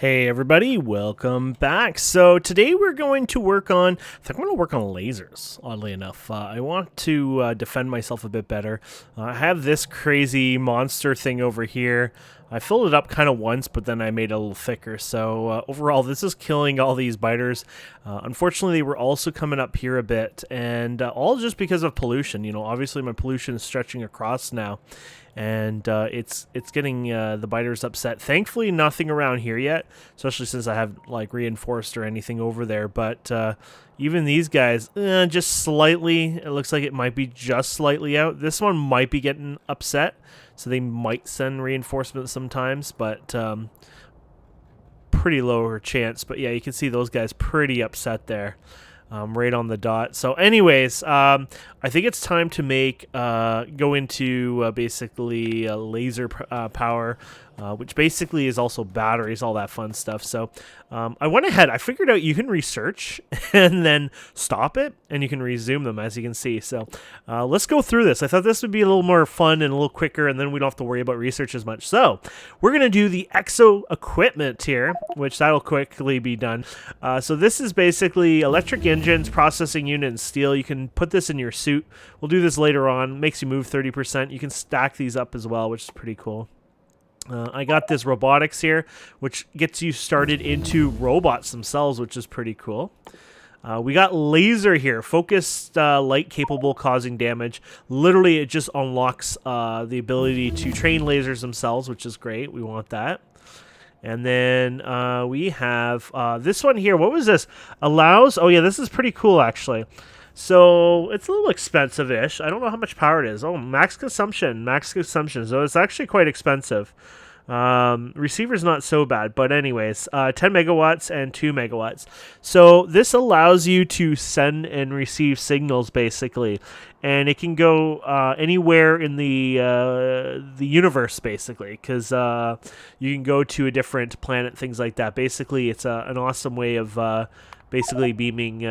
Hey everybody, welcome back. So today we're going to work on, I'm going to work on lasers, oddly enough. I want to defend myself a bit better. I have this crazy monster thing over here. I filled it up kind of once, but then I made it a little thicker. So overall, this is killing all these biters. Unfortunately, they were also coming up here a bit, and all just because of pollution. You know, obviously my pollution is stretching across now. And it's getting the biters upset. Thankfully, nothing around here yet, especially since I have like reinforced or anything over there. But even these guys, just slightly. It looks like it might be just slightly out. This one might be getting upset, so they might send reinforcements sometimes, but pretty lower chance. But yeah, you can see those guys pretty upset there. Right on the dot. So anyways, I think it's time to make go into basically laser power, which basically is also batteries, all that fun stuff. So I went ahead. I figured out you can research and then stop it, and you can resume them, as you can see. So let's go through this. I thought this would be a little more fun and a little quicker, and then we don't have to worry about research as much. So we're going to do the exo equipment here, which that'll quickly be done. So this is basically electric engines, processing unit, and steel. You can put this in your suit. We'll do this later on. Makes you move 30%. You can stack these up as well, which is pretty cool. I got this robotics here, which gets you started into robots themselves, which is pretty cool. We got laser here, focused light capable causing damage. Literally, it just unlocks the ability to train lasers themselves, which is great. We want that. And then we have this one here. What was this? Allows... Oh, yeah, this is pretty cool, actually. So it's a little expensive-ish. I don't know how much power it is. Oh, max consumption. Max consumption. So it's actually quite expensive. Receiver's not so bad. But anyways, 10 megawatts and 2 megawatts. So this allows you to send and receive signals, basically. And it can go anywhere in the universe, basically, because you can go to a different planet, things like that. Basically, it's an awesome way of basically beaming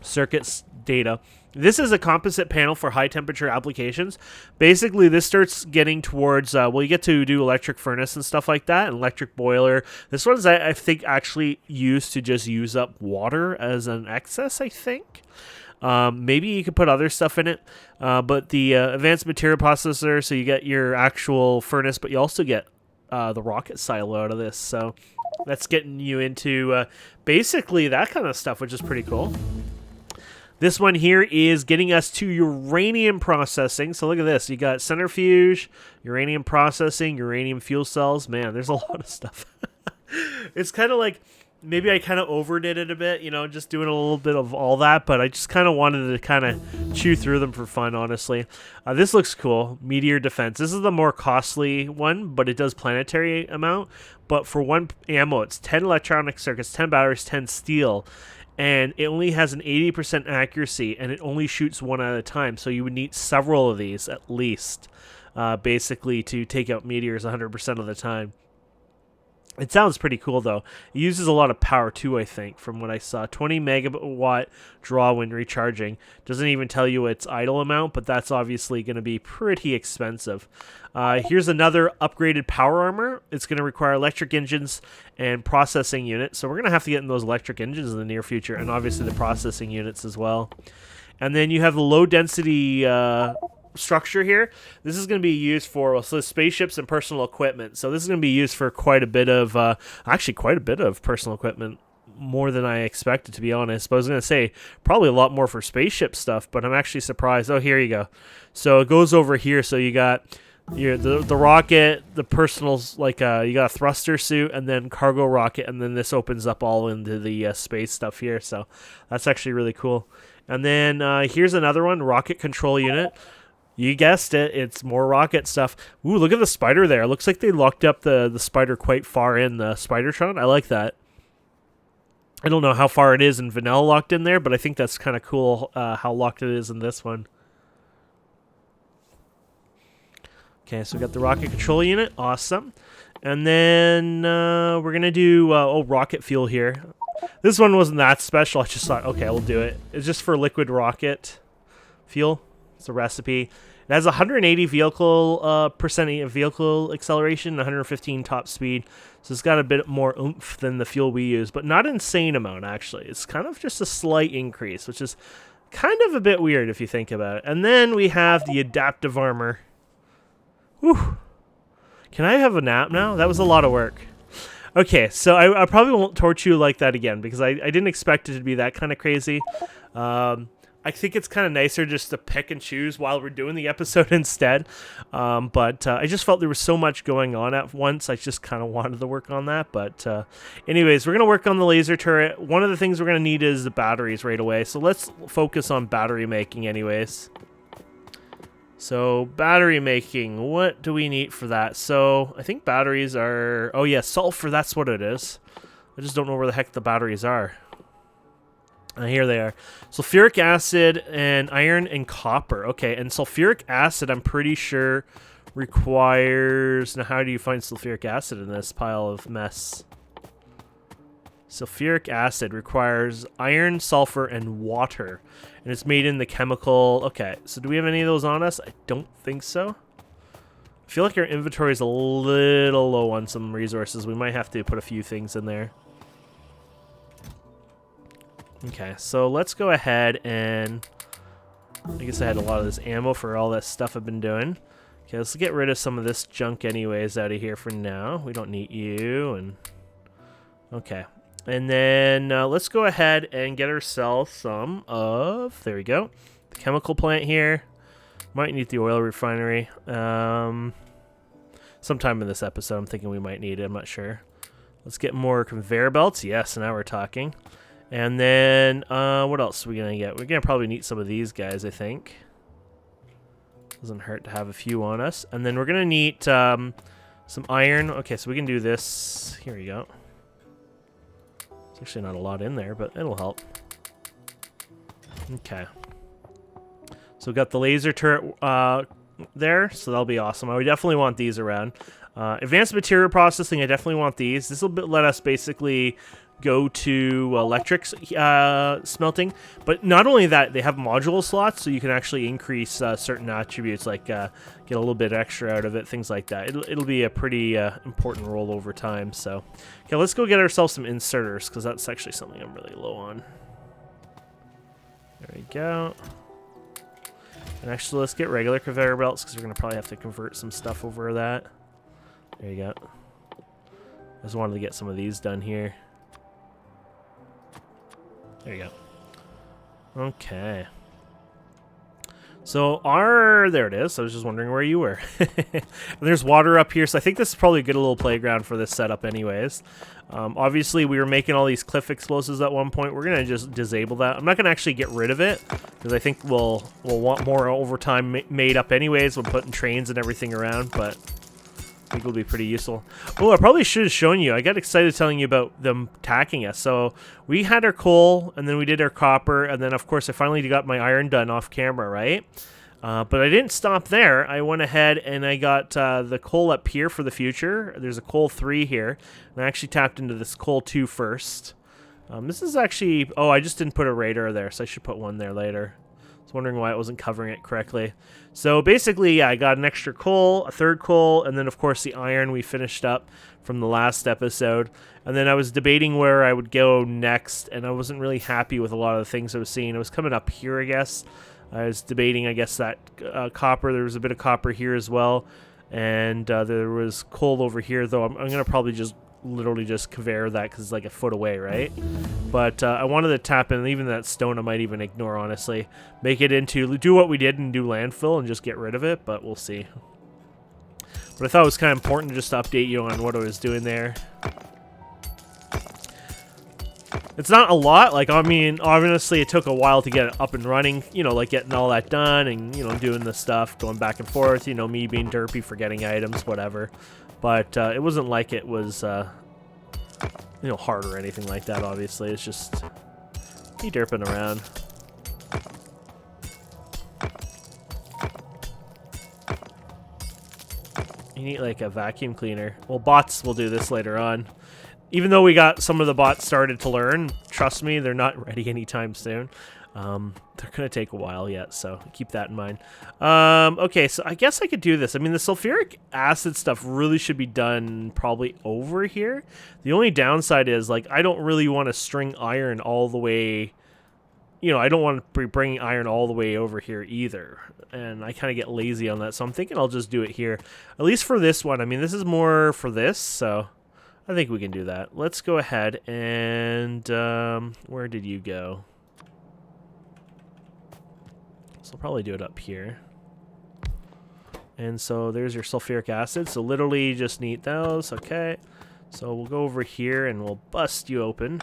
circuits data. This is a composite panel for high temperature applications. Basically, this starts getting towards, well, you get to do electric furnace and stuff like that, and electric boiler. This one's, I think, actually used to just use up water as an excess, I think. Maybe you could put other stuff in it, but the advanced material processor, so you get your actual furnace, but you also get the rocket silo out of this. So that's getting you into basically that kind of stuff, which is pretty cool. This one here is getting us to uranium processing. So look at this. You got centrifuge, uranium processing, uranium fuel cells. Man, there's a lot of stuff. It's kind of like, maybe I kind of overdid it a bit, you know, just doing a little bit of all that, but I just kind of wanted to kind of chew through them for fun, honestly. This looks cool. Meteor defense. This is the more costly one, but it does planetary amount. But for one ammo, it's 10 electronic circuits, 10 batteries, 10 steel. And it only has an 80% accuracy, and it only shoots one at a time. So you would need several of these at least, basically, to take out meteors 100% of the time. It sounds pretty cool, though. It uses a lot of power, too, I think, from what I saw. 20 megawatt draw when recharging. Doesn't even tell you its idle amount, but that's obviously going to be pretty expensive. Here's another upgraded power armor. It's going to require electric engines and processing units. So we're going to have to get in those electric engines in the near future, and obviously the processing units as well. And then you have the low-density structure here. This is going to be used for spaceships and personal equipment. So this is going to be used for quite a bit of actually quite a bit of personal equipment, more than I expected, to be honest. But I was going to say probably a lot more for spaceship stuff, but I'm actually surprised. Oh, here you go. So it goes over here. So you got the rocket, the personals, like you got a thruster suit, and then cargo rocket, and then this opens up all into the space stuff here. So that's actually really cool. And then here's another one, rocket control unit. You guessed it, it's more rocket stuff. Ooh, look at the spider there. It looks like they locked up the spider quite far in the Spidertron. I like that. I don't know how far it is in vanilla locked in there, but I think that's kind of cool how locked it is in this one. Okay, so we got the rocket control unit. Awesome. And then we're going to do rocket fuel here. This one wasn't that special. I just thought, okay, we'll do it. It's just for liquid rocket fuel. It's a recipe. It has 180 percent vehicle acceleration, 115 top speed. So it's got a bit more oomph than the fuel we use, but not insane amount actually. It's kind of just a slight increase, which is kind of a bit weird if you think about it. And then we have the adaptive armor. Whew. Can I have a nap now? That was a lot of work. Okay, so I probably won't torture you like that again because I didn't expect it to be that kind of crazy. I think it's kind of nicer just to pick and choose while we're doing the episode instead. But I just felt there was so much going on at once. I just kind of wanted to work on that. But anyways, we're going to work on the laser turret. One of the things we're going to need is the batteries right away. So let's focus on battery making anyways. So battery making, what do we need for that? So I think batteries are, oh yeah, sulfur, that's what it is. I just don't know where the heck the batteries are. Here they are. Sulfuric acid and iron and copper. Okay, and sulfuric acid I'm pretty sure requires, now how do you find sulfuric acid in this pile of mess? Sulfuric acid requires iron, sulfur, and water. And it's made in the chemical. Okay, so do we have any of those on us? I don't think so. I feel like our inventory is a little low on some resources. We might have to put a few things in there. Okay, so let's go ahead and... I guess I had a lot of this ammo for all that stuff I've been doing. Okay, let's get rid of some of this junk anyways out of here for now. We don't need you, and... Okay. And then let's go ahead and get ourselves some of... There we go. The chemical plant here. Might need the oil refinery. Sometime in this episode, I'm thinking we might need it. I'm not sure. Let's get more conveyor belts. Yes, now we're talking. And then what else are we going to get? We're going to probably need some of these guys, I think. Doesn't hurt to have a few on us. And then we're going to need some iron. Okay, so we can do this. Here we go. There's actually not a lot in there, but it'll help. Okay. So we've got the laser turret there, so that'll be awesome. I would definitely want these around. Advanced material processing, I definitely want these. This will let us basically go to electric smelting. But not only that, they have module slots, so you can actually increase certain attributes, like get a little bit extra out of it, things like that. It'll be a pretty important role over time. So, okay, let's go get ourselves some inserters, because that's actually something I'm really low on. There we go. And actually, let's get regular conveyor belts, because we're going to probably have to convert some stuff over that. There you go. I just wanted to get some of these done here. There you go. Okay. So there it is. I was just wondering where you were. There's water up here, so I think this is probably a good little playground for this setup anyways. Obviously, we were making all these cliff explosives at one point. We're going to just disable that. I'm not going to actually get rid of it, because I think we'll want more overtime made up anyways when putting trains and everything around, but I think it'll be pretty useful. Oh, I probably should have shown you. I got excited telling you about them attacking us. So we had our coal, and then we did our copper, and then, of course, I finally got my iron done off camera, right? But I didn't stop there. I went ahead and I got the coal up here for the future. There's a coal 3 here, and I actually tapped into this coal 2 first. This is actually... Oh, I just didn't put a radar there, so I should put one there later. I was wondering why it wasn't covering it correctly. So basically, yeah, I got an extra coal, a third coal, and then, of course, the iron we finished up from the last episode. And then I was debating where I would go next, and I wasn't really happy with a lot of the things I was seeing. I was coming up here, I guess. I was debating, I guess, that copper. There was a bit of copper here as well. And there was coal over here, though. I'm going to probably just literally just conveyor that because it's like a foot away, right? But I wanted to tap in, even that stone I might even ignore, honestly. Make it into, do what we did and do landfill and just get rid of it, but we'll see. But I thought it was kind of important just to update you on what I was doing there. It's not a lot, like, I mean, obviously it took a while to get it up and running, you know, like getting all that done and, you know, doing the stuff, going back and forth, you know, me being derpy, forgetting items, whatever. But it wasn't like it was, you know, hard or anything like that, obviously. It's just me derping around. You need, like, a vacuum cleaner. Well, bots will do this later on. Even though we got some of the bots started to learn, trust me, they're not ready anytime soon. They're going to take a while yet, so keep that in mind. Okay, so I guess I could do this. I mean, the sulfuric acid stuff really should be done probably over here. The only downside is, like, I don't really want to string iron all the way... You know, I don't want to be bringing iron all the way over here either. And I kind of get lazy on that, so I'm thinking I'll just do it here. At least for this one. I mean, this is more for this, so I think we can do that. Let's go ahead and... where did you go? So I'll probably do it up here. And so there's your sulfuric acid. So literally you just need those. Okay. So we'll go over here and we'll bust you open.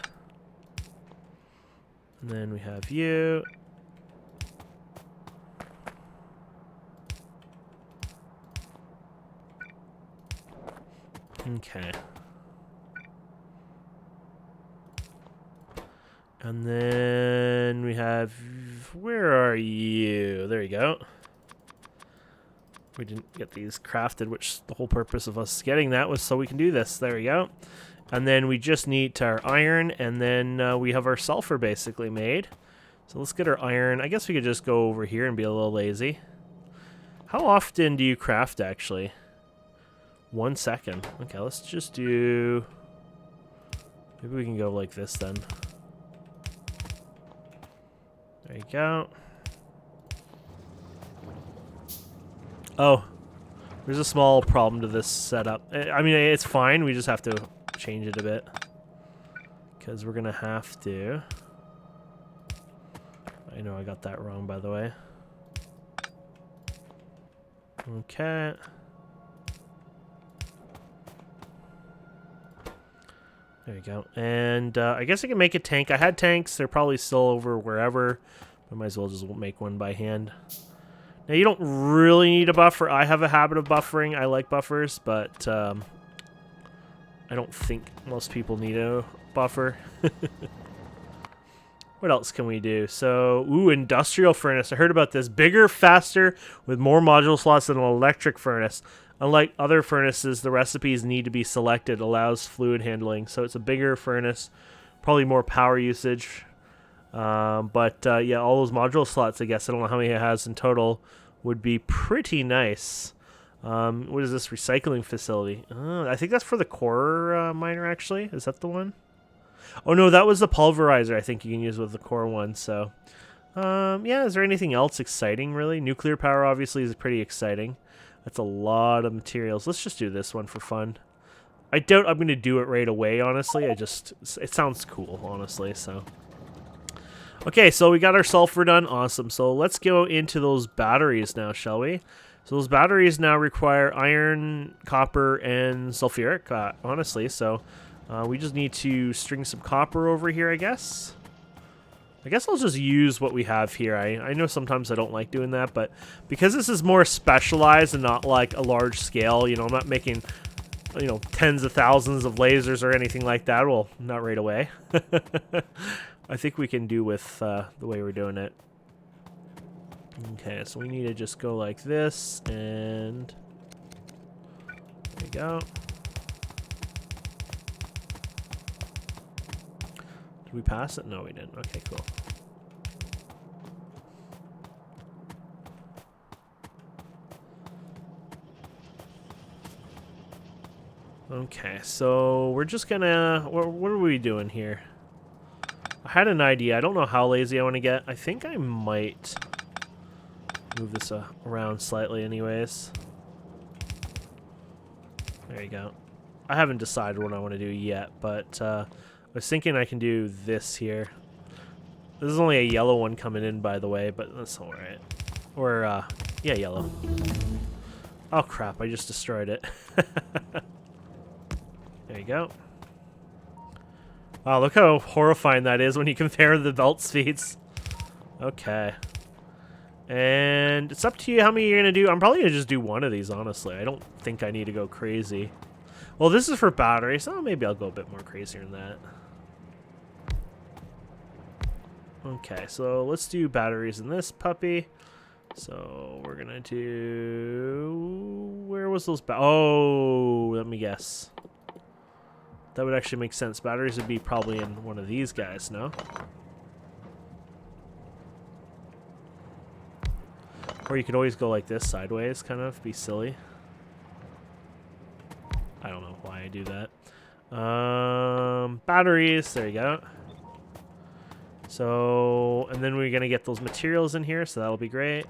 And then we have you. Okay. And then we have... Where are you? There you go. We didn't get these crafted, which the whole purpose of us getting that was so we can do this. There we go. And then we just need our iron, and then we have our sulfur basically made. So let's get our iron. I guess we could just go over here and be a little lazy. How often do you craft, actually? 1 second. Okay, let's just do... Maybe we can go like this then. There you go. Oh, there's a small problem to this setup. I mean, it's fine. We just have to change it a bit. Because we're going to have to... I know I got that wrong, by the way. Okay. There you go. And I guess I can make a tank. I had tanks. They're probably still over wherever. I might as well just make one by hand. Now, you don't really need a buffer. I have a habit of buffering. I like buffers, but I don't think most people need a buffer. What else can we do? So, ooh, industrial furnace. I heard about this. Bigger, faster, with more module slots than an electric furnace. Unlike other furnaces, the recipes need to be selected. Allows fluid handling. So it's a bigger furnace. Probably more power usage. Yeah, all those module slots, I guess, I don't know how many it has in total, would be pretty nice. What is this recycling facility? I think that's for the core miner, actually. Is that the one? Oh, no, that was the pulverizer I think you can use with the core one. So, yeah, is there anything else exciting, really? Nuclear power, obviously, is pretty exciting. That's a lot of materials. Let's just do this one for fun. I doubt I'm going to do it right away, honestly. It sounds cool, honestly, so... Okay, so we got our sulfur done. Awesome. So let's go into those batteries now, shall we? So those batteries now require iron, copper, and sulfuric, honestly. So we just need to string some copper over here, I guess. I guess I'll just use what we have here. I know sometimes I don't like doing that, but because this is more specialized and not like a large scale, you know, I'm not making, you know, tens of thousands of lasers or anything like that. Well, not right away. I think we can do with the way we're doing it. Okay, so we need to just go like this, and there you go. Did we pass it? No, we didn't. Okay, cool. Okay, so we're just gonna... What are we doing here? I had an idea. I don't know how lazy I want to get. I think I might move this around slightly anyways. There you go. I haven't decided what I want to do yet, but I was thinking I can do this here. This is only a yellow one coming in, by the way, but that's alright. Or, yeah, yellow. Oh, crap. I just destroyed it. There you go. Wow, look how horrifying that is when you compare the belt speeds. Okay. And it's up to you how many you're going to do. I'm probably going to just do one of these, honestly. I don't think I need to go crazy. Well, this is for batteries, so maybe I'll go a bit more crazier than that. Okay, so let's do batteries in this puppy. So we're going to do... Where was those... Oh, let me guess. That would actually make sense. Batteries would be probably in one of these guys, no? Or you could always go like this sideways, kind of be silly. I don't know why I do that. Batteries, there you go. So, and then we're gonna get those materials in here, so that'll be great.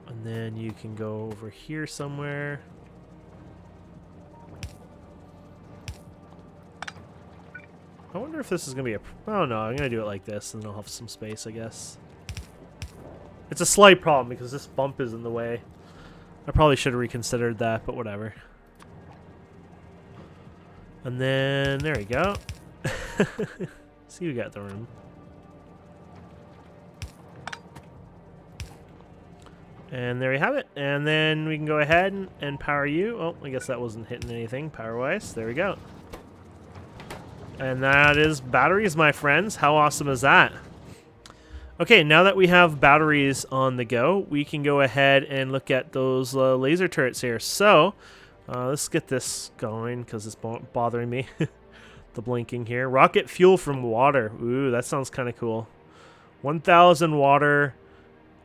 And then you can go over here somewhere. I wonder if this is going to be a... Oh, no, I'm going to do it like this, and then I'll have some space, I guess. It's a slight problem, because this bump is in the way. I probably should have reconsidered that, but whatever. And then, there we go. See, we got the room. And there we have it. And then we can go ahead and power you. Oh, I guess that wasn't hitting anything power-wise. There we go. And that is batteries, my friends. How awesome is that? Okay, now that we have batteries on the go, we can go ahead and look at those laser turrets here. So, let's get this going because it's bothering me. The blinking here. Rocket fuel from water. Ooh, that sounds kind of cool. 1,000 water.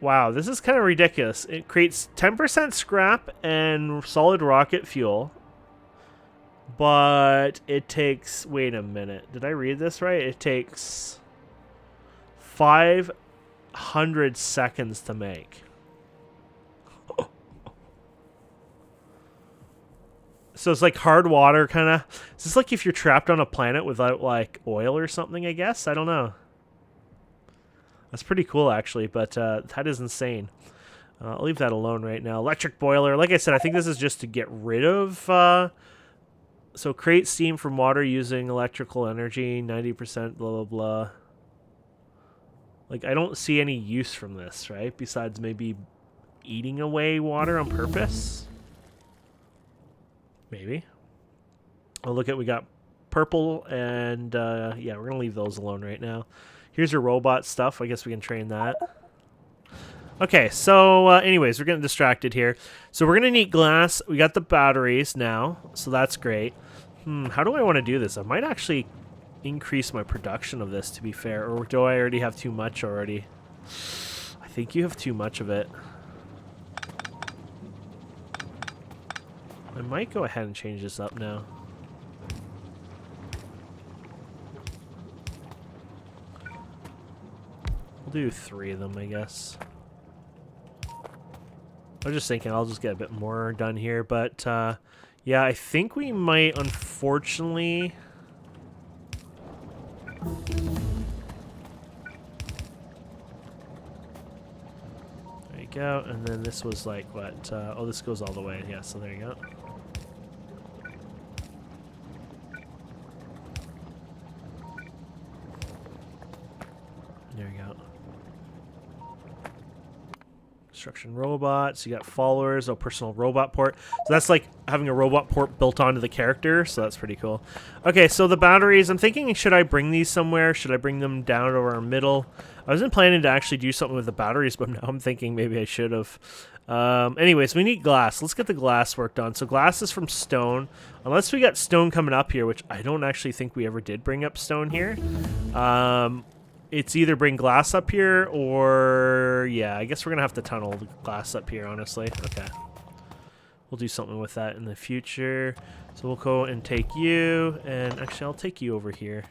Wow, this is kind of ridiculous. It creates 10% scrap and solid rocket fuel. But it takes... Wait a minute. Did I read this right? It takes 500 seconds to make. So it's like hard water, kind of. Is this like if you're trapped on a planet without like oil or something, I guess? I don't know. That's pretty cool, actually, but that is insane. I'll leave that alone right now. Electric boiler. Like I said, I think this is just to get rid of... So create steam from water using electrical energy, 90%, blah, blah, blah. Like, I don't see any use from this, right? Besides maybe eating away water on purpose? Maybe. Oh, look at, we got purple and, yeah, we're going to leave those alone right now. Here's your robot stuff. I guess we can train that. Okay, so anyways, we're getting distracted here. So we're going to need glass. We got the batteries now, so that's great. How do I want to do this? I might actually increase my production of this, to be fair. Or do I already have too much already? I think you have too much of it. I might go ahead and change this up now. We'll do 3 of them, I guess. I was just thinking I'll just get a bit more done here, but yeah, I think we might, unfortunately... There you go, and then this was like, what? Oh, this goes all the way, yeah, so there you go. There you go. Construction robots, you got followers, personal robot port. So that's like having a robot port built onto the character, so that's pretty cool. Okay, so the batteries, I'm thinking, should I bring these somewhere? Should I bring them down over our middle? I wasn't planning to actually do something with the batteries, but now I'm thinking maybe I should have. Anyways, we need glass. Let's get the glass worked on. So glass is from stone. Unless we got stone coming up here, which I don't actually think we ever did bring up stone here. It's either bring glass up here or... Yeah, I guess we're going to have to tunnel the glass up here, honestly. Okay. We'll do something with that in the future. So we'll go and take you. And actually, I'll take you over here.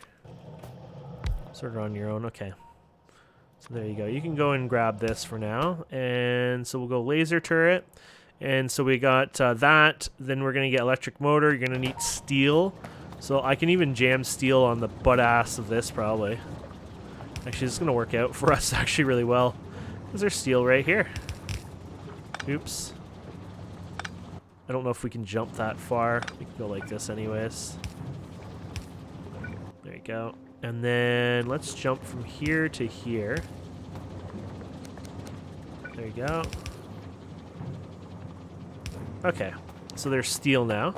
Sort of on your own. Okay. So there you go. You can go and grab this for now. And so we'll go laser turret. And so we got that. Then we're going to get electric motor. You're going to need steel. So I can even jam steel on the butt ass of this, probably. Actually, this is going to work out for us actually really well. Because there's steel right here. Oops. I don't know if we can jump that far. We can go like this anyways. There you go. And then let's jump from here to here. There you go. Okay. So there's steel now.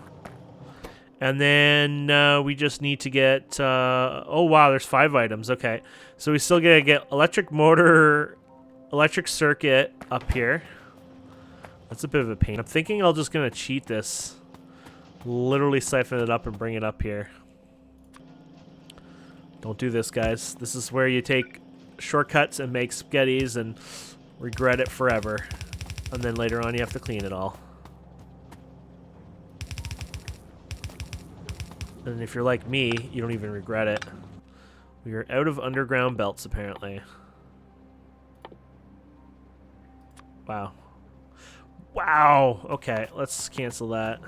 And then we just need to get... oh, wow, there's 5 items. Okay. So we still got to get electric motor, electric circuit up here. That's a bit of a pain. I'm thinking I'm just going to cheat this Literally siphon it up and bring it up here. Don't do this, guys. This is where you take shortcuts and make spaghettis and regret it forever. And then later on you have to clean it all. And if you're like me, you don't even regret it. We are out of underground belts, apparently. Wow. Wow! Okay, let's cancel that.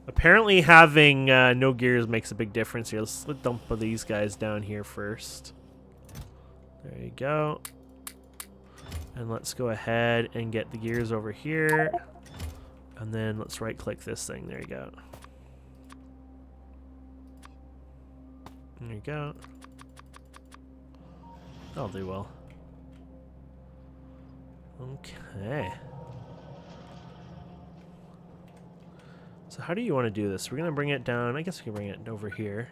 Apparently having no gears makes a big difference here. Let's dump these guys down here first. There you go. And let's go ahead and get the gears over here. And then let's right-click this thing. There you go. There you go. That'll do well. Okay. So how do you want to do this? We're going to bring it down. I guess we can bring it over here.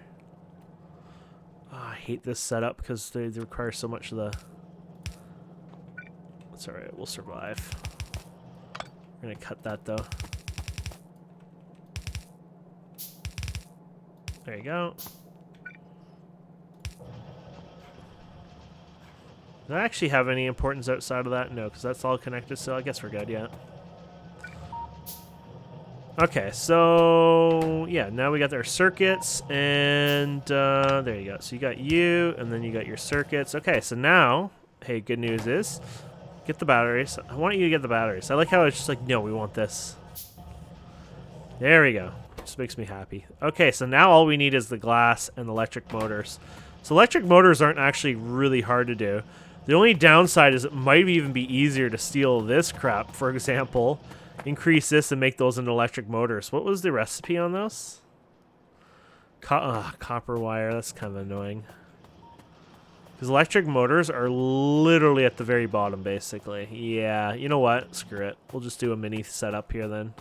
Oh, I hate this setup because they require so much of the... It's alright, we'll survive. We're going to cut that though. There you go. Does that actually have any importance outside of that? No, because that's all connected, so I guess we're good, yeah. Okay, so yeah, now we got our circuits, and there you go. So you got you, and then you got your circuits. Okay, so now, hey, good news is, get the batteries. I want you to get the batteries. I like how it's just like, no, we want this. There we go. Just makes me happy. Okay, so now all we need is the glass and electric motors. So electric motors aren't actually really hard to do. The only downside is it might even be easier to steal this crap, for example. Increase this and make those into electric motors. What was the recipe on those? Copper wire. That's kind of annoying. Because electric motors are literally at the very bottom, basically. Yeah, you know what? Screw it. We'll just do a mini setup here then.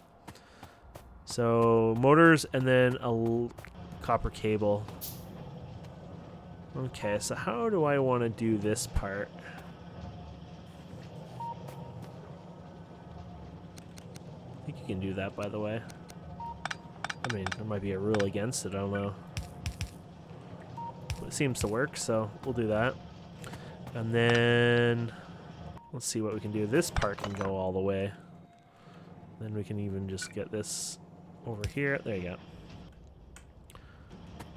So, motors and then a copper cable. Okay, so how do I want to do this part? I think you can do that, by the way. I mean, there might be a rule against it, I don't know. But it seems to work, so we'll do that. And then, let's see what we can do. This part can go all the way. Then we can even just get this over here. There you go.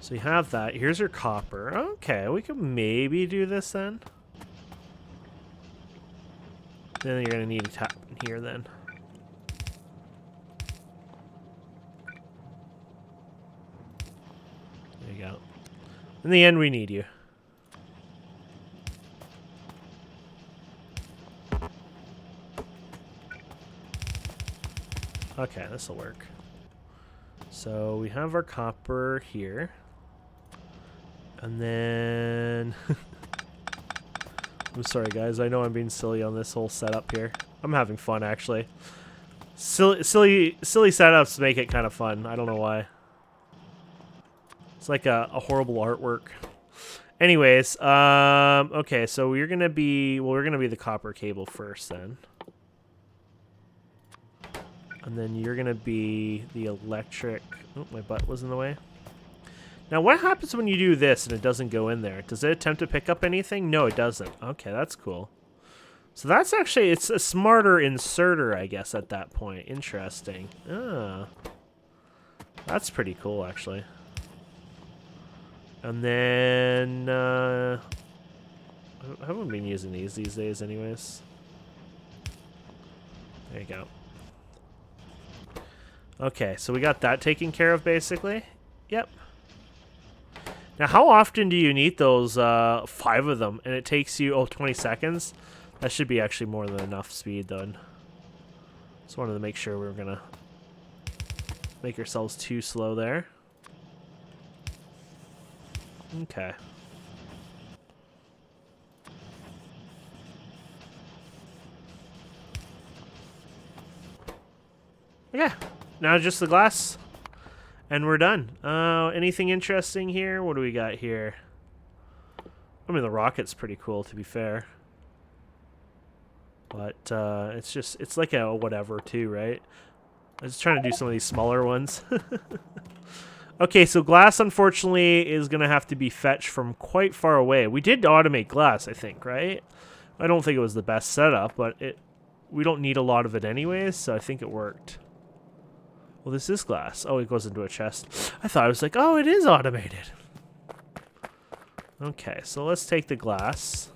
So you have that. Here's your copper. Okay, we can maybe do this then. Then you're going to need a tap in here then. There you go. In the end, we need you. Okay, this will work. So we have our copper here. And then... I'm sorry, guys. I know I'm being silly on this whole setup here. I'm having fun, actually. Silly setups make it kind of fun. I don't know why. It's like a horrible artwork. Anyways, okay, so we're gonna be the copper cable first, then. And then you're gonna be the electric... Oh, my butt was in the way. Now, what happens when you do this and it doesn't go in there? Does it attempt to pick up anything? No, it doesn't. Okay, that's cool. So that's actually, it's a smarter inserter, I guess, at that point. Interesting. Ah. That's pretty cool, actually. And then, I haven't been using these days anyways. There you go. Okay, so we got that taken care of, basically. Yep. Now, how often do you need those 5 of them? And it takes you, 20 seconds? That should be actually more than enough speed, then. Just wanted to make sure we were going to make ourselves too slow there. Okay. Yeah. Now just the glass. And we're done. Anything interesting here? What do we got here? I mean, the rocket's pretty cool, to be fair. But it's like a whatever, too, right? I'm just trying to do some of these smaller ones. Okay, so glass, unfortunately, is going to have to be fetched from quite far away. We did automate glass, I think, right? I don't think it was the best setup, but we don't need a lot of it anyways, so I think it worked. Well, this is glass. Oh, it goes into a chest. I thought I was like, oh, it is automated. Okay, so let's take the glass.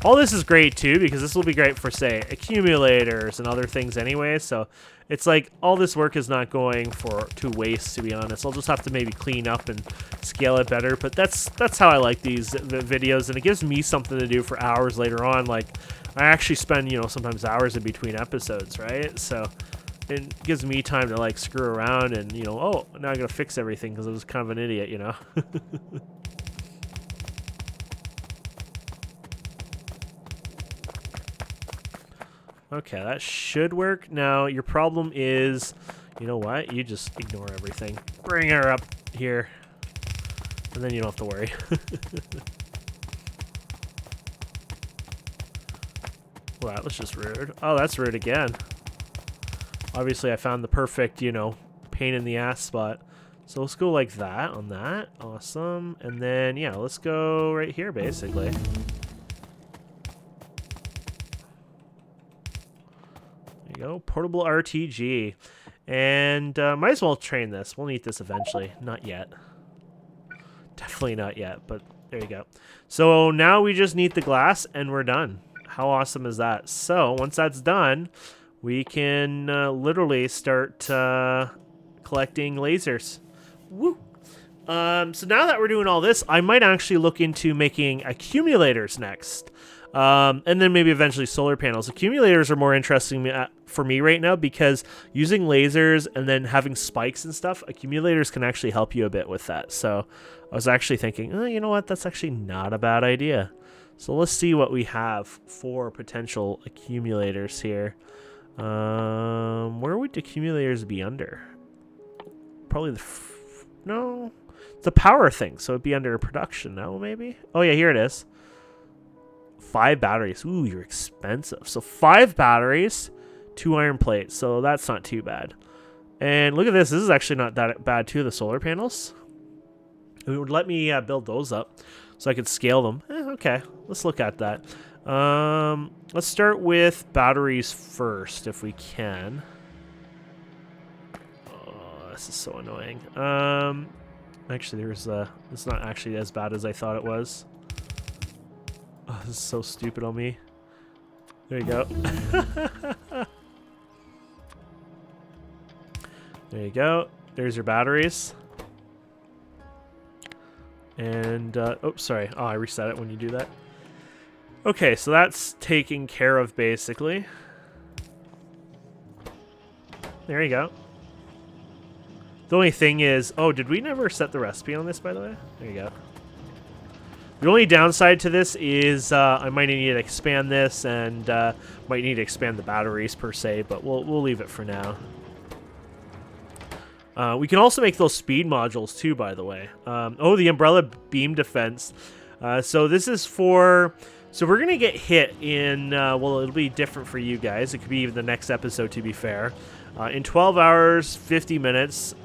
All this is great, too, because this will be great for, say, accumulators and other things anyway, so it's like all this work is not going to waste, to be honest. I'll just have to maybe clean up and scale it better, but that's how I like these videos, and it gives me something to do for hours later on. Like, I actually spend, you know, sometimes hours in between episodes, right? So it gives me time to, like, screw around and, you know, oh, now I gotta fix everything because I was kind of an idiot, you know? Okay, that should work. Now, your problem is, you know what? You just ignore everything. Bring her up here. And then you don't have to worry. Well, that was just rude. Oh, that's rude again. Obviously, I found the perfect, you know, pain in the ass spot. So let's go like that on that. Awesome. And then, yeah, let's go right here, basically. There you go. Portable RTG. And might as well train this. We'll need this eventually. Not yet. Definitely not yet, but there you go. So now we just need the glass and we're done. How awesome is that? So once that's done, we can literally start collecting lasers. Woo! So now that we're doing all this, I might actually look into making accumulators next. And then maybe eventually solar panels. Accumulators are more interesting for me right now because using lasers and then having spikes and stuff, accumulators can actually help you a bit with that. So I was actually thinking, oh, you know what? That's actually not a bad idea. So let's see what we have for potential accumulators here. Where would accumulators be under? Probably no, it's a power thing. So it'd be under production. No, maybe. Oh yeah, here it is. 5 batteries. Ooh, you're expensive. So 5 batteries, 2 iron plates. So that's not too bad. And look at this. This is actually not that bad too, the solar panels. It would let me build those up so I could scale them. Okay, let's look at that. Let's start with batteries first if we can. Oh, this is so annoying. Actually, it's not actually as bad as I thought it was. Oh, this is so stupid on me. There you go. There you go. There's your batteries. And, oh, sorry. Oh, I reset it when you do that. Okay, so that's taken care of, basically. There you go. The only thing is... Oh, did we never set the recipe on this, by the way? There you go. The only downside to this is I might need to expand this and might need to expand the batteries per se, but we'll leave it for now. We can also make those speed modules too, by the way. Oh, the umbrella beam defense. So this is for... So we're going to get hit in... well, it'll be different for you guys. It could be even the next episode, to be fair. In 12 hours, 50 minutes...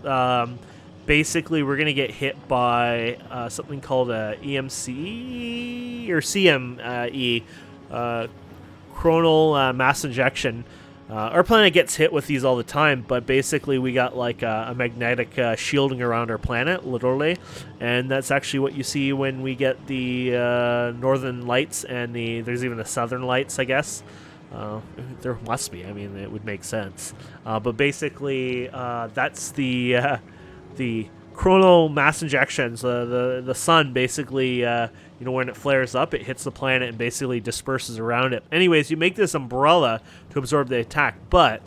basically, we're going to get hit by something called a EMC or CME, coronal mass injection. Our planet gets hit with these all the time, but basically we got like a magnetic shielding around our planet, literally, and that's actually what you see when we get the northern lights and there's even the southern lights, I guess. There must be. I mean, it would make sense. But basically, that's the coronal mass injections. The sun basically, you know, when it flares up, it hits the planet and basically disperses around it. Anyways, you make this umbrella to absorb the attack, but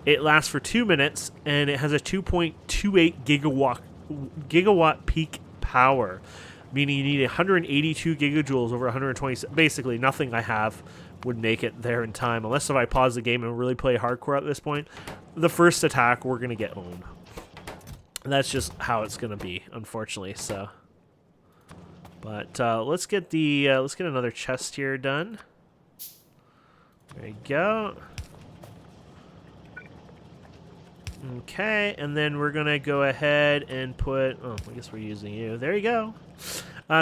it lasts for 2 minutes and it has a 2.28 gigawatt peak power, meaning you need 182 gigajoules over 120. Basically, nothing I have would make it there in time, unless if I pause the game and really play hardcore at this point. The first attack, we're gonna get owned. That's just how it's gonna be, unfortunately. So, but let's get another chest here done. There you go. Okay, and then we're going to go ahead and put... Oh, I guess we're using you. There you go.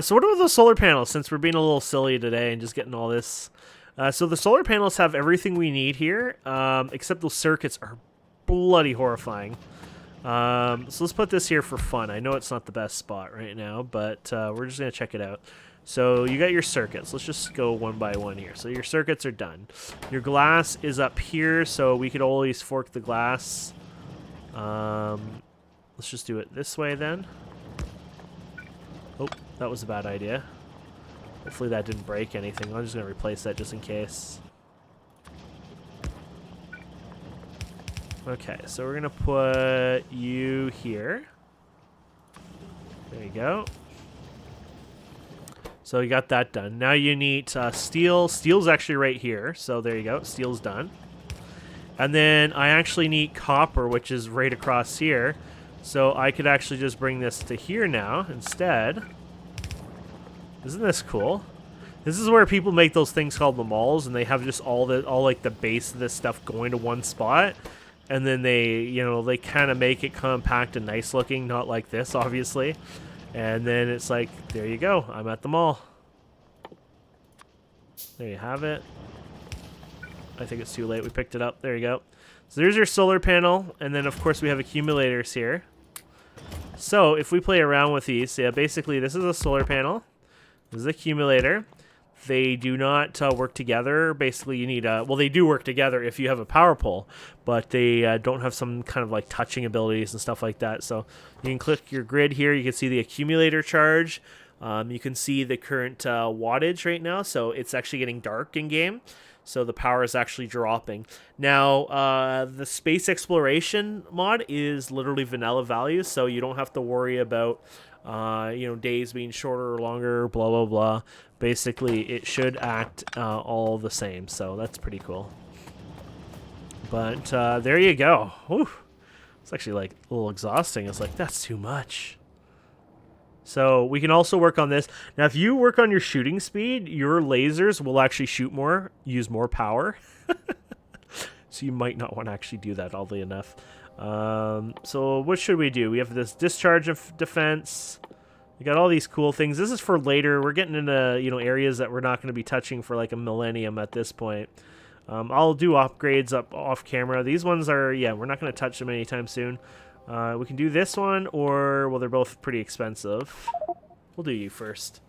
So what about the solar panels, since we're being a little silly today and just getting all this... so the solar panels have everything we need here, except those circuits are bloody horrifying. So let's put this here for fun. I know it's not the best spot right now, but we're just going to check it out. So you got your circuits. Let's just go one by one here. So your circuits are done. Your glass is up here, so we could always fork the glass. Let's just do it this way then. Oh, that was a bad idea. Hopefully that didn't break anything. I'm just going to replace that just in case. Okay, so we're going to put you here. There you go. So you got that done. Now you need steel. Steel's actually right here. So there you go. Steel's done. And then I actually need copper, which is right across here. So I could actually just bring this to here now instead. Isn't this cool? This is where people make those things called the malls, and they have just all like the base of this stuff going to one spot. And then they kind of make it compact and nice looking, not like this, obviously. And then it's like, there you go. I'm at the mall. There you have it. I think it's too late. We picked it up. There you go. So there's your solar panel. And then, of course, we have accumulators here. So if we play around with these, yeah, basically this is a solar panel. This is an accumulator. They do not work together. Basically, you need a... Well, they do work together if you have a power pole, but they don't have some kind of like touching abilities and stuff like that. So you can click your grid here. You can see the accumulator charge. You can see the current wattage right now. So it's actually getting dark in game. So the power is actually dropping. Now, the space exploration mod is literally vanilla values, so you don't have to worry about days being shorter or longer, blah, blah, blah. Basically, it should act all the same, so that's pretty cool. But there you go. Whew. It's actually like a little exhausting. It's like, that's too much. So we can also work on this. Now, if you work on your shooting speed, your lasers will actually shoot more, use more power. So you might not want to actually do that, oddly enough. So what should we do? We have this discharge of defense. We got all these cool things. This is for later. We're getting into areas that we're not going to be touching for like a millennium at this point. I'll do upgrades off camera. These ones are, yeah, we're not going to touch them anytime soon. We can do this one, or, well, they're both pretty expensive. We'll do you first.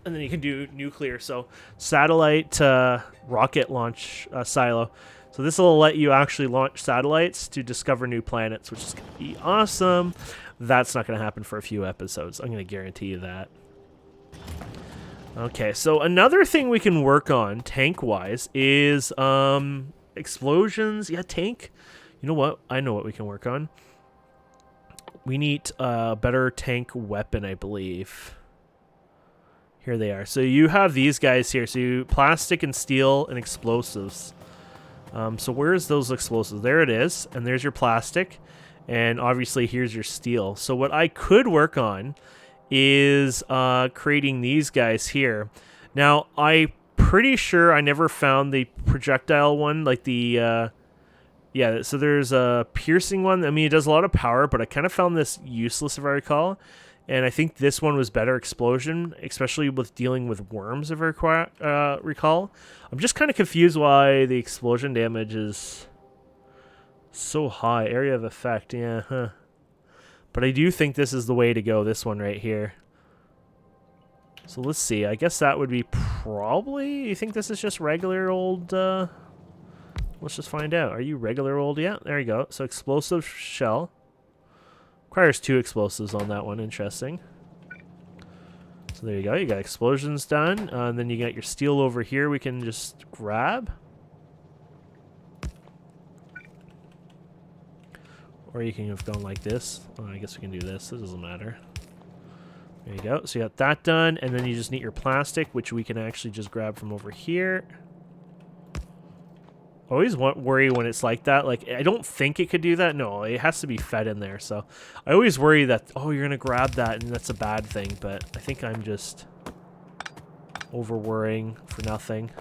And then you can do nuclear. So satellite rocket launch silo. So this will let you actually launch satellites to discover new planets, which is going to be awesome. That's not going to happen for a few episodes. I'm going to guarantee you that. Okay, so another thing we can work on tank-wise is explosions. Yeah, tank. You know what? I know what we can work on. We need a better tank weapon, I believe. Here they are. So you have these guys here. So you plastic and steel and explosives. So where's those explosives? There it is. And there's your plastic. And obviously here's your steel. So what I could work on is creating these guys here. Now, I'm pretty sure I never found the projectile one, like the... yeah, so there's a piercing one. I mean, it does a lot of power, but I kind of found this useless, if I recall. And I think this one was better explosion, especially with dealing with worms, if I recall. I'm just kind of confused why the explosion damage is so high. Area of effect, yeah, huh. But I do think this is the way to go, this one right here. So let's see. I guess that would be probably... You think this is just regular old... Let's just find out. Are you regular old? Yeah, there you go. So explosive shell. Requires 2 explosives on that one. Interesting. So there you go. You got explosions done. And then you got your steel over here we can just grab. Or you can have gone like this. Oh, I guess we can do this. It doesn't matter. There you go. So you got that done. And then you just need your plastic, which we can actually just grab from over here. I always worry when it's like that. Like, I don't think it could do that. No, it has to be fed in there. So I always worry that, oh, you're going to grab that and that's a bad thing. But I think I'm just over worrying for nothing.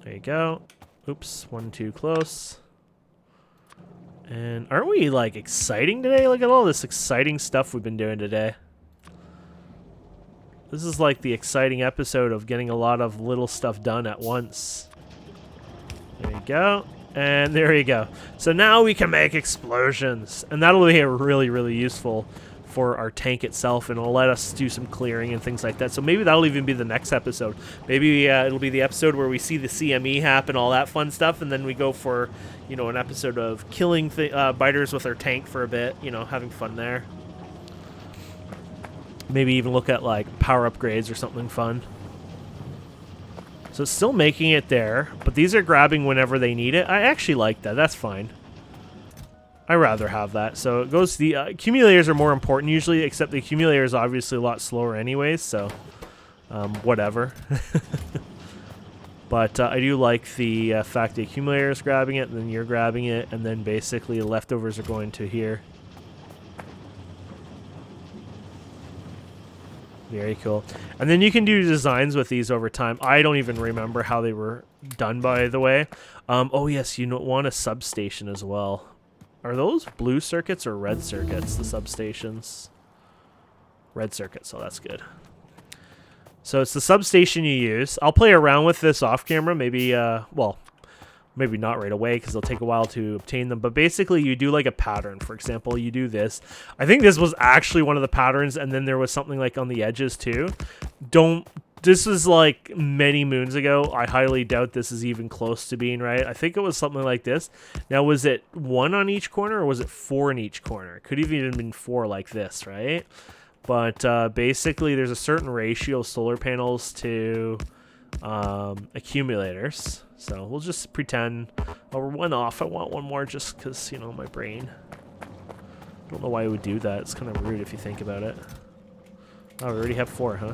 There you go. Oops, one too close. And aren't we, like, exciting today? Look at all this exciting stuff we've been doing today. This is like the exciting episode of getting a lot of little stuff done at once. There you go. And there you go. So now we can make explosions. And that'll be really, really useful for our tank itself, and it'll let us do some clearing and things like that. So maybe that'll even be the next episode. Maybe it'll be the episode where we see the CME happen, all that fun stuff, and then we go for, you know, an episode of killing biters with our tank for a bit, you know, having fun there. Maybe even look at, like, power upgrades or something fun. So it's still making it there, but these are grabbing whenever they need it. I actually like that. That's fine. I rather have that. So it goes. The accumulators are more important usually, except the accumulator is obviously a lot slower anyways. So whatever. But I do like the fact the accumulator is grabbing it, and then you're grabbing it, and then basically the leftovers are going to here. Very cool. And then you can do designs with these over time. I don't even remember how they were done, by the way. Oh, yes, you want a substation as well. Are those blue circuits or red circuits, the substations? Red circuits, so that's good. So it's the substation you use. I'll play around with this off camera, maybe, well, maybe not right away because it'll take a while to obtain them. But basically, you do like a pattern. For example, you do this. I think this was actually one of the patterns, and then there was something like on the edges too. This is like many moons ago. I highly doubt this is even close to being right. I think it was something like this. Now, was it 1 on each corner or was it 4 in each corner? It could have even been 4 like this, right? But basically, there's a certain ratio of solar panels to accumulators. So we'll just pretend, oh, we're 1 off. I want 1 more just because, you know, my brain. I don't know why I would do that. It's kind of rude if you think about it. Oh, we already have 4, huh?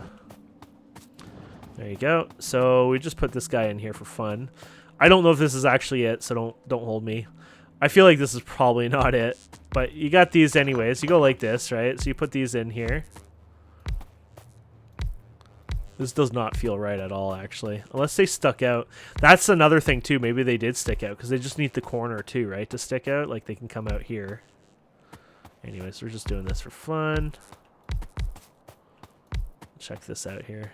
There you go. So we just put this guy in here for fun. I don't know if this is actually it, so don't hold me. I feel like this is probably not it, but you got these anyways. You go like this, right? So you put these in here. This does not feel right at all, actually. Unless they stuck out. That's another thing, too. Maybe they did stick out, because they just need the corner, too, right, to stick out? Like, they can come out here. Anyways, we're just doing this for fun. Check this out here.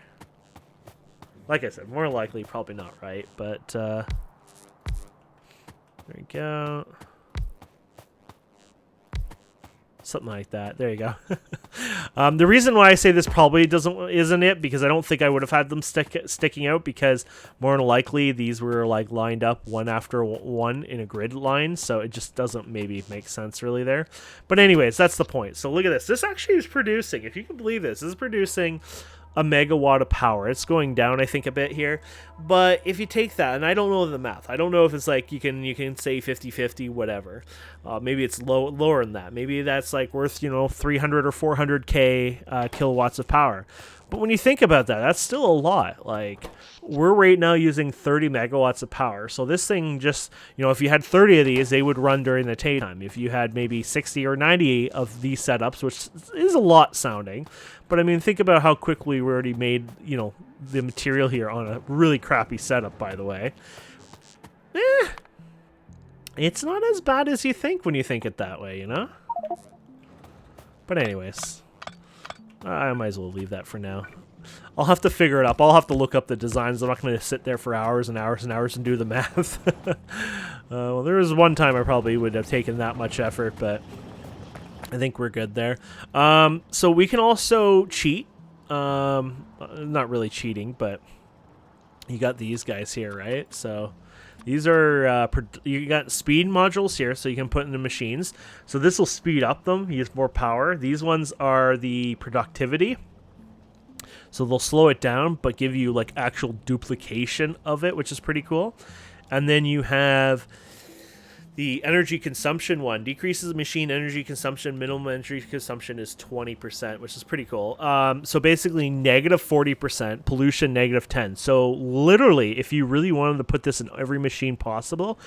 Like I said, more likely, probably not right, but there we go. Something like that. There you go. The reason why I say this probably isn't it, because I don't think I would have had them sticking out, because more than likely these were like lined up one after one in a grid line, so it just doesn't maybe make sense really there. But anyways, that's the point. So look at this. This actually is producing, if you can believe this is producing a megawatt of power. It's going down, I think, a bit here. But if you take that, and I don't know the math. I don't know if it's like you can say 50-50, whatever. Maybe it's lower than that. Maybe that's like worth, you know, 300 or 400k kilowatts of power. But when you think about that, that's still a lot. Like, we're right now using 30 megawatts of power. So this thing just, you know, if you had 30 of these, they would run during the daytime. If you had maybe 60 or 90 of these setups, which is a lot sounding. But, I mean, think about how quickly we already made, you know, the material here on a really crappy setup, by the way. It's not as bad as you think when you think it that way, you know? But anyways, I might as well leave that for now. I'll have to figure it up. I'll have to look up the designs. I'm not going to sit there for hours and hours and hours and do the math. Well, there was one time I probably would have taken that much effort, but I think we're good there. So we can also cheat. Not really cheating, but you got these guys here, right? So these are, you got speed modules here, so you can put in the machines. So this will speed up them, use more power. These ones are the productivity. So they'll slow it down, but give you like actual duplication of it, which is pretty cool. And then you have the energy consumption one. Decreases machine energy consumption. Minimum energy consumption is 20%, which is pretty cool. So basically negative 40%, pollution negative 10. So literally, if you really wanted to put this in every machine possible,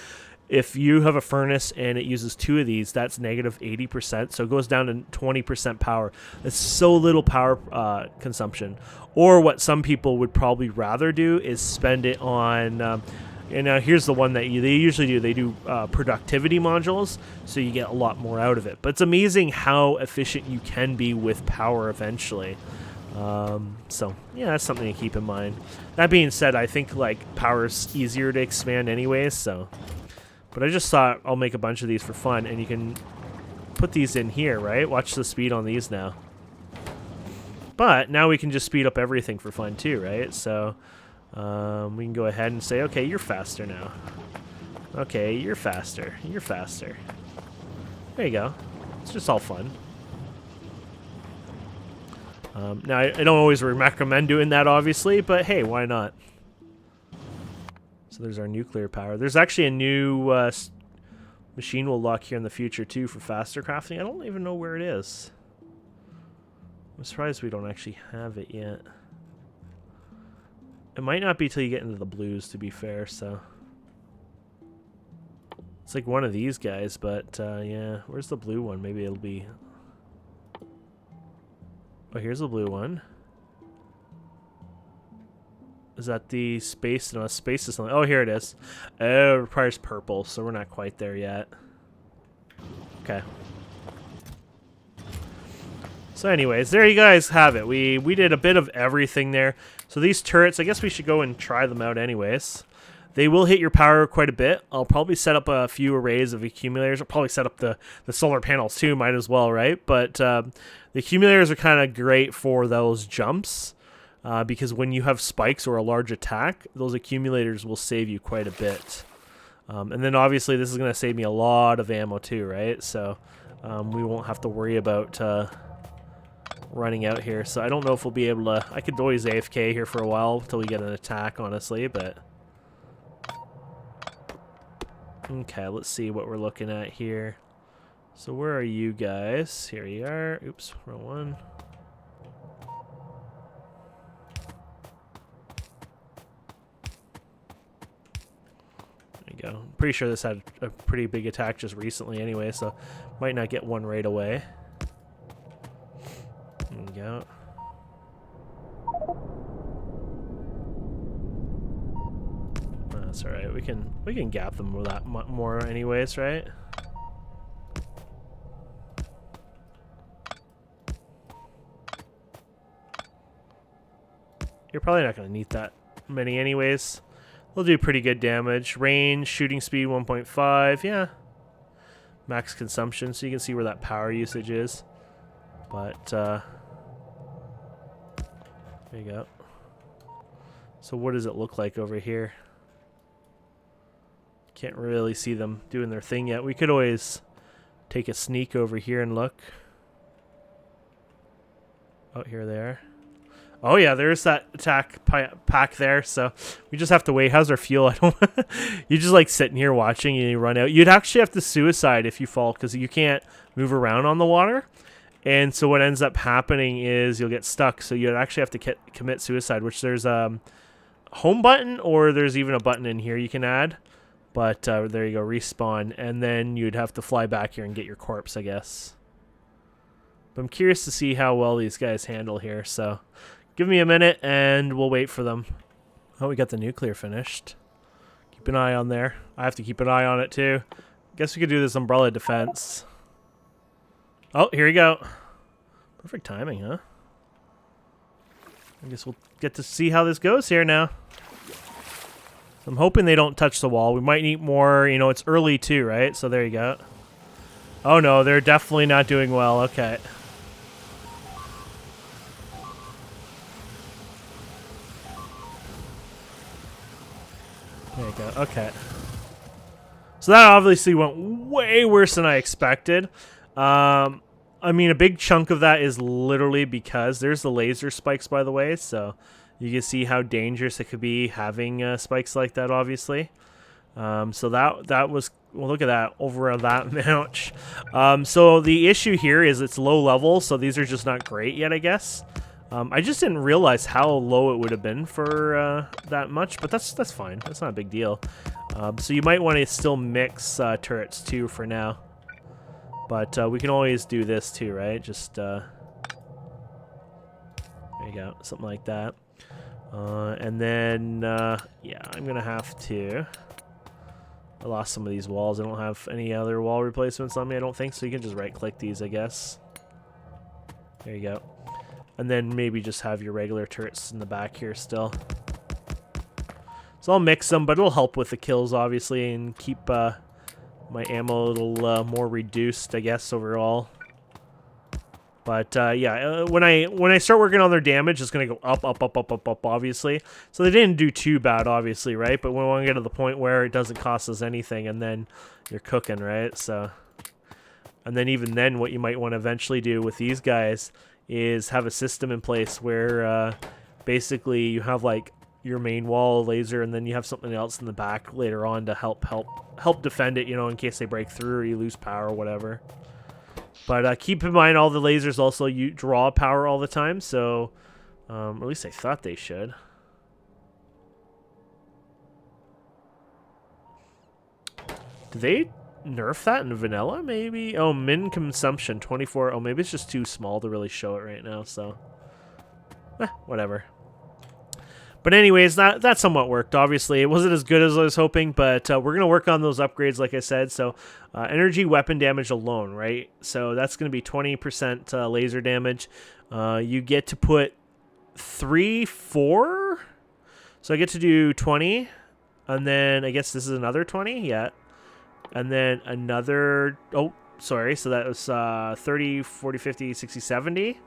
if you have a furnace and it uses 2 of these, that's negative 80%. So it goes down to 20% power. That's so little power consumption. Or what some people would probably rather do is spend it on And now here's the one that they usually do. They do productivity modules, so you get a lot more out of it. But it's amazing how efficient you can be with power eventually. So yeah, that's something to keep in mind. That being said, I think like power's easier to expand anyways. So, but I just thought I'll make a bunch of these for fun, and you can put these in here, right? Watch the speed on these now. But now we can just speed up everything for fun too, right? So. We can go ahead and say, okay, you're faster now. Okay, you're faster. You're faster. There you go. It's just all fun. Now, I don't always recommend doing that, obviously, but hey, why not? So there's our nuclear power. There's actually a new machine we'll lock here in the future, too, for faster crafting. I don't even know where it is. I'm surprised we don't actually have it yet. It might not be till you get into the blues, to be fair, so. It's like one of these guys, but, yeah. Where's the blue one? Maybe it'll be... Oh, here's the blue one. Is that the space? No, space is something. Oh, here it is. Oh, it requires purple, so we're not quite there yet. Okay. So anyways, there you guys have it. We did a bit of everything there. So these turrets, I guess we should go and try them out anyways. They will hit your power quite a bit. I'll probably set up a few arrays of accumulators. I'll probably set up the solar panels too, might as well, right? But the accumulators are kind of great for those jumps because when you have spikes or a large attack, those accumulators will save you quite a bit. And then obviously this is going to save me a lot of ammo too, right? So we won't have to worry about... running out here, so I don't know if we'll be able to... I could always AFK here for a while until we get an attack, honestly, but... Okay, let's see what we're looking at here. So where are you guys? Here you are. Oops, wrong one. There you go. I'm pretty sure this had a pretty big attack just recently anyway, so might not get one right away. There you go. That's all right. We can gap them with that more anyways, right? You're probably not going to need that many anyways. They'll do pretty good damage. Range, shooting speed 1.5, yeah. Max consumption, so you can see where that power usage is. But, there you go. So what does it look like over here? Can't really see them doing their thing yet. We could always take a sneak over here and look. Oh, here they are. Oh yeah, there's that attack pack there. So we just have to wait. How's our fuel? I don't. You just like sitting here watching and you run out. You'd actually have to suicide if you fall because you can't move around on the water. And so what ends up happening is you'll get stuck. So you'd actually have to commit suicide. Which there's a home button or there's even a button in here you can add. But there you go, respawn, and then you'd have to fly back here and get your corpse, I guess. But I'm curious to see how well these guys handle here, so give me a minute and we'll wait for them. Oh, we got the nuclear finished. Keep an eye on there. I have to keep an eye on it too. Guess we could do this umbrella defense. Oh, here we go. Perfect timing, huh? I guess we'll get to see how this goes here now. I'm hoping they don't touch the wall. We might need more, you know, it's early too, right? So there you go. Oh no, they're definitely not doing well. Okay. There you go. Okay. So that obviously went way worse than I expected. I mean, a big chunk of that is literally because there's the laser spikes, by the way, so... You can see how dangerous it could be having spikes like that, obviously. So that was, well, look at that, over that much. So the issue here is it's low level, so these are just not great yet, I guess. I just didn't realize how low it would have been for that much, but that's fine. That's not a big deal. So you might want to still mix turrets too for now. But we can always do this too, right? Just, there you go, something like that. And then, yeah, I'm going to have to... I lost some of these walls. I don't have any other wall replacements on me, I don't think, so you can just right-click these, I guess. There you go. And then maybe just have your regular turrets in the back here still. So I'll mix them, but it'll help with the kills, obviously, and keep my ammo a little more reduced, I guess, overall. But yeah, when I start working on their damage, it's gonna go up, up, up, up, up, up, obviously. So they didn't do too bad, obviously, right? But we want to get to the point where it doesn't cost us anything, and then you're cooking, right? So, and then even then, what you might want to eventually do with these guys is have a system in place where basically you have like your main wall laser, and then you have something else in the back later on to help defend it, you know, in case they break through or you lose power or whatever. But keep in mind, all the lasers also draw power all the time, so at least I thought they should. Did they nerf that in vanilla, maybe? Oh, min consumption, 24. Oh, maybe it's just too small to really show it right now, so... whatever. But anyways, that somewhat worked. Obviously, it wasn't as good as I was hoping, but we're going to work on those upgrades, like I said. So energy weapon damage alone, right? So that's going to be 20% laser damage. You get to put 4. So I get to do 20. And then I guess this is another 20. Yeah. And then another... Oh, sorry. So that was 30, 40, 50, 60, 70.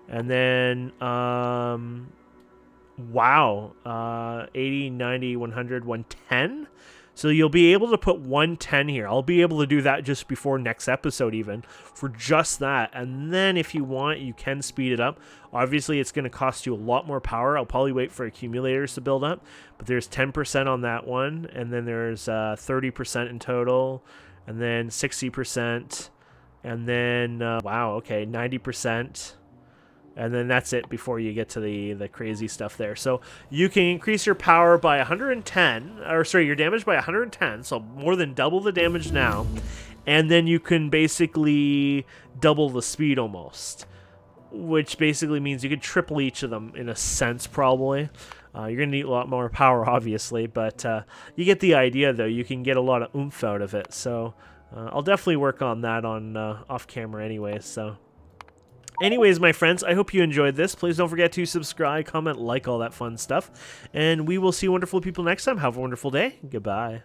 And then... wow, 80, 90, 100, 110. So you'll be able to put 110 here. I'll be able to do that just before next episode even for just that. And then if you want, you can speed it up. Obviously, it's going to cost you a lot more power. I'll probably wait for accumulators to build up. But there's 10% on that one. And then there's 30% in total. And then 60%. And then, wow, okay, 90%. And then that's it before you get to the crazy stuff there. So you can increase your power by 110, or sorry, your damage by 110, so more than double the damage now. And then you can basically double the speed almost, which basically means you could triple each of them in a sense, probably. You're going to need a lot more power, obviously, but you get the idea, though. You can get a lot of oomph out of it. So I'll definitely work on that on off camera anyways, so... Anyways, my friends, I hope you enjoyed this. Please don't forget to subscribe, comment, like, all that fun stuff. And we will see wonderful people next time. Have a wonderful day. Goodbye.